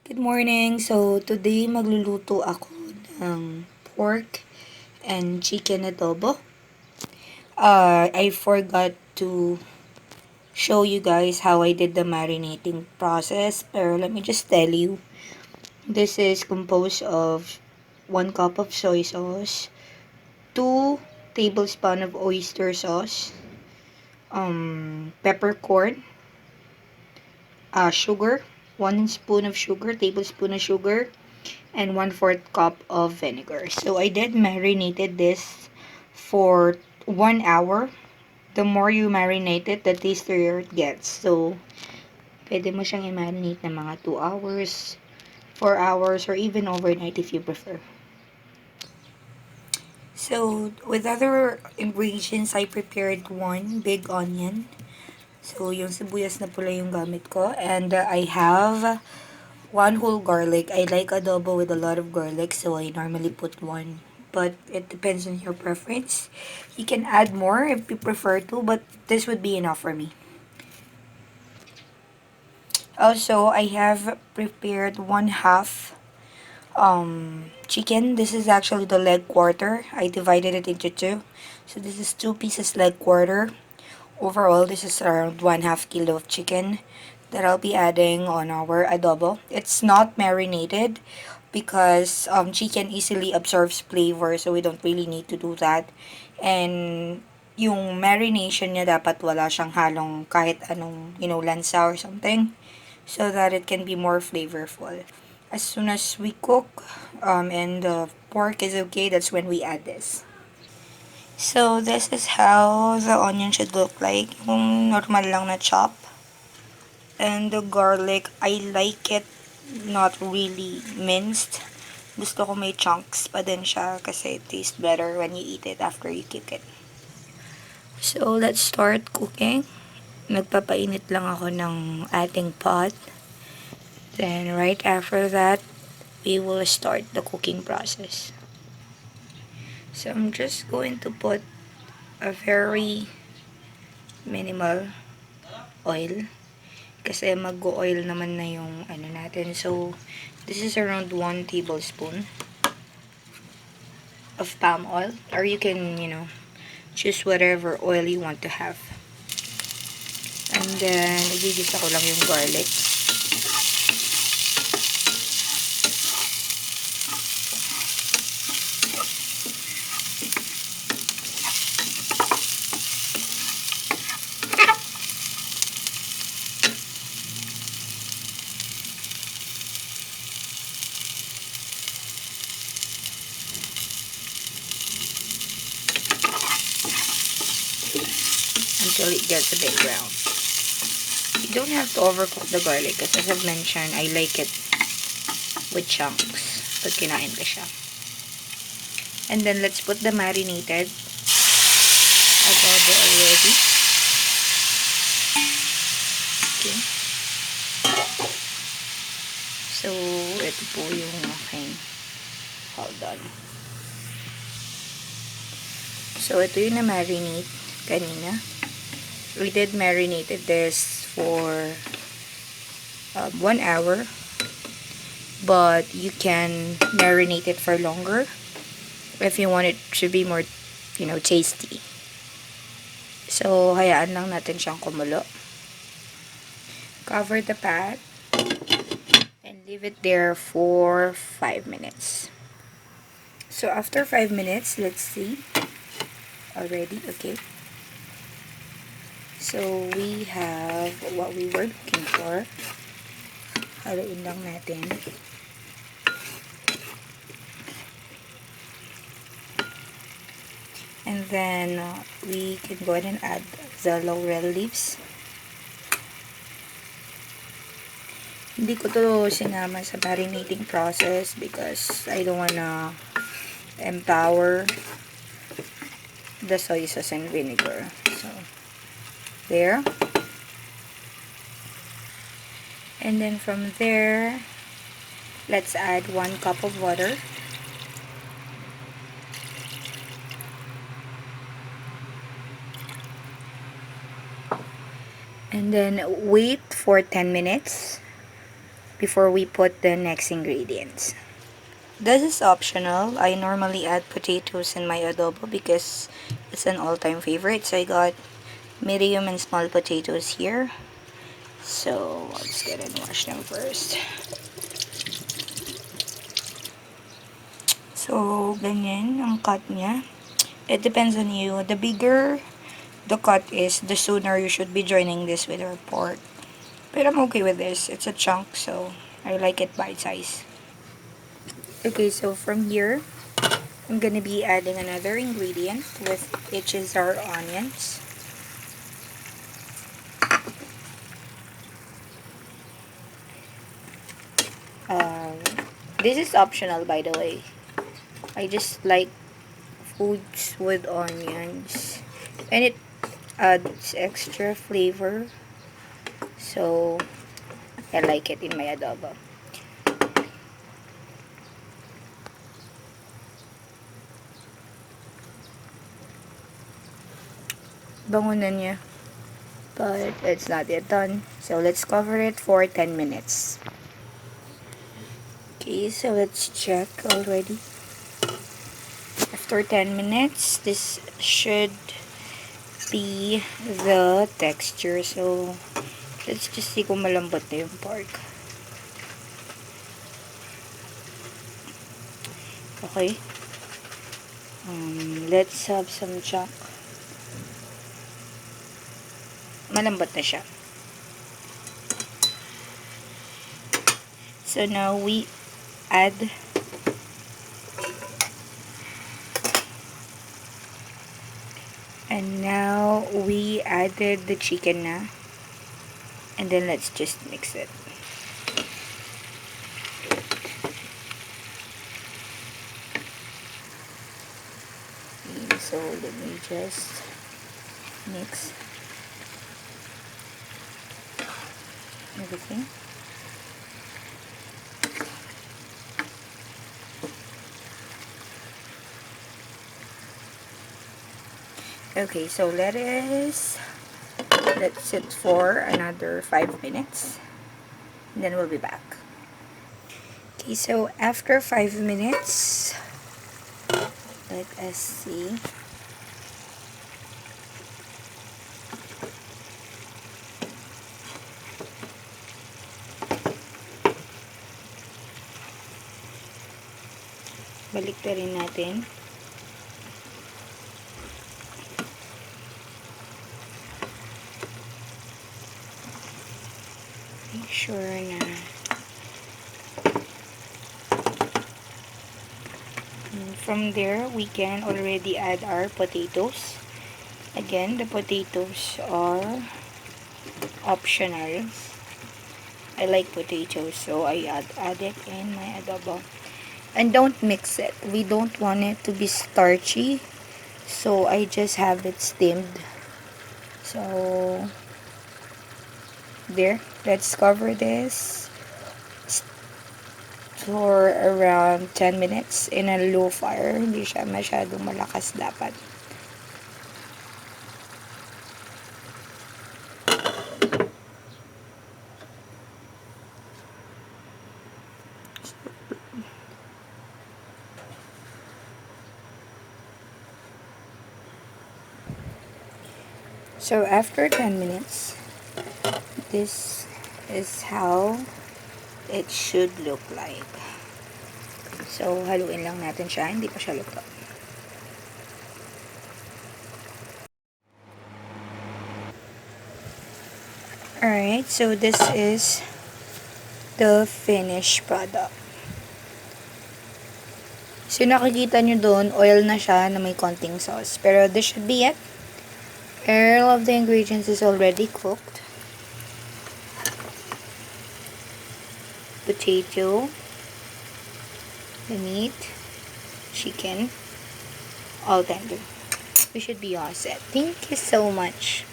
Good morning. So, today magluluto ako ng pork and chicken adobo. I forgot to show you guys how I did the marinating process, pero let me just tell you. This is composed of 1 cup of soy sauce, 2 tablespoons of oyster sauce, peppercorn, sugar, 1 spoon of sugar, tablespoon of sugar, and 1/4 cup of vinegar. So I did marinated this for 1 hour. The more you marinate it, the tastier it gets. So, pwede mo siyang i-marinate ng mga 2 hours, 4 hours, or even overnight if you prefer. So, with other ingredients, I prepared 1 big onion. So, yung sibuyas na pula yung gamit ko. And I have 1 whole garlic. I like adobo with a lot of garlic, so I normally put 1. But it depends on your preference. You can add more if you prefer to, but this would be enough for me. Also, I have prepared 1/2 chicken. This is actually the leg quarter. I divided it into 2. So this is 2 pieces leg quarter. Overall, this is around 1/2 kilo of chicken that I'll be adding on our adobo. It's not marinated because chicken easily absorbs flavor, so we don't really need to do that. And yung marination niya dapat wala siyang halong kahit anong, lansa or something, so that it can be more flavorful. As soon as we cook and the pork is okay, that's when we add this. So, this is how the onion should look like. Yung normal lang na chop. And the garlic, I like it not really minced. Gusto ko may chunks pa din siya kasi it tastes better when you eat it after you cook it. So, let's start cooking. Nagpapainit lang ako ng ating pot. Then, right after that, we will start the cooking process. So, I'm just going to put a very minimal oil kasi mag-oil naman na yung ano natin. So, this is around 1 tablespoon of palm oil, or you can, choose whatever oil you want to have. And then, igigisa ko lang yung garlic. Until it gets a bit brown. You don't have to overcook the garlic because as I've mentioned, I like it with chunks pag kinain ko siya. And then let's put the marinated adobo already. Okay. So, ito po yung aking, hold on. So, ito yung na-marinate kanina. We did marinated this for 1 hour, but you can marinate it for longer if you want it to be more, tasty. So, hayaan lang natin siyang kumulo. Cover the pot and leave it there for 5 minutes. So, after 5 minutes, let's see. Already, okay. So, we have what we were looking for. Haluin lang natin. And then, we can go ahead and add the laurel leaves. Hindi ko to sinama sa marinating process because I don't wanna empower the soy sauce and vinegar. So, there. And then from there, let's add 1 cup of water. And then wait for 10 minutes before we put the next ingredients. This is optional. I normally add potatoes in my adobo because it's an all-time favorite. So I got medium and small potatoes here. So let's get and wash them first. So ganyan ang cut niya. It depends on you. The bigger the cut is, the sooner you should be joining this with your pork. But I'm okay with this. It's a chunk, so I like it bite size. Okay, so from here, I'm gonna be adding another ingredient, which is our onions. Um, this is optional, by the way. I just like foods with onions, and it adds extra flavor. So I like it in my adobo. Bango na niya. But it's not yet done. So let's cover it for 10 minutes. Okay, so let's check already. After 10 minutes, this should be the texture. So let's just see kung malambot na yung pork. Okay. Let's have some chunk. Malambot na siya. So now we add added the chicken na, and then let's just mix it. Okay, so let me just mix everything. Okay, so let's sit for another 5 minutes, and then we'll be back. Okay, so after 5 minutes, let us see. Balik na rin natin. Make sure na from there we can already add our potatoes. Again, the potatoes are optional. I like potatoes, so I add it in my adobo. And don't mix it. We don't want it to be starchy, so I just have it steamed. So there, let's cover this for around 10 minutes in a low fire. Hindi siya masyadong malakas dapat. So after 10 minutes, this is how it should look like. So haluin lang natin siya, hindi pa siya luto. Alright, so this is the finished product. So nakikita nyo doon, oil na siya na may konting sauce. Pero this should be it. All of the ingredients is already cooked. Potato, the meat, chicken, all tender. We should be all set. Thank you so much.